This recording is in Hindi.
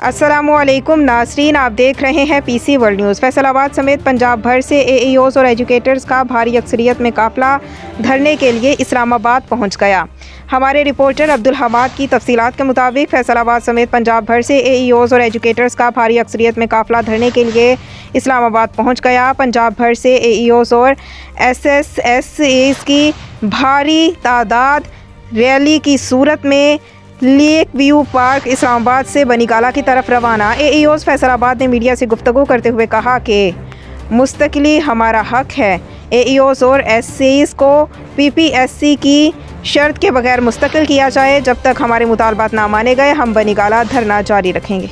अस्सलामुअलैकुम नाज़रीन, आप देख रहे हैं पीसी वर्ल्ड न्यूज़। फैसलाबाद समेत पंजाब भर से एईओज़ और एजुकेटर्स का भारी अक्सरियत में काफ़िला धरने के लिए इस्लामाबाद पहुंच गया। हमारे रिपोर्टर अब्दुल हमाद की तफसीलात के मुताबिक फैसलाबाद समेत पंजाब भर से एईओज़ और एजुकेटर्स का भारी अक्सरियत में काफ़िला धरने के लिए इस्लामाबाद पहुँच गया। पंजाब भर से एईओज़ और एसएसएस की भारी तादाद रैली की सूरत में लेक व्यू पार्क इस्लामाबाद से बनीगाला की तरफ रवाना। एईओज़ फैसलाबाद ने मीडिया से गुफ्तगू करते हुए कहा कि मुस्तकिली हमारा हक है। एईओज़ और एससीज़ को पीपीएससी की शर्त के बगैर मुस्तकिल किया जाए। जब तक हमारे मुतालबात ना माने गए हम बनीगाला धरना जारी रखेंगे।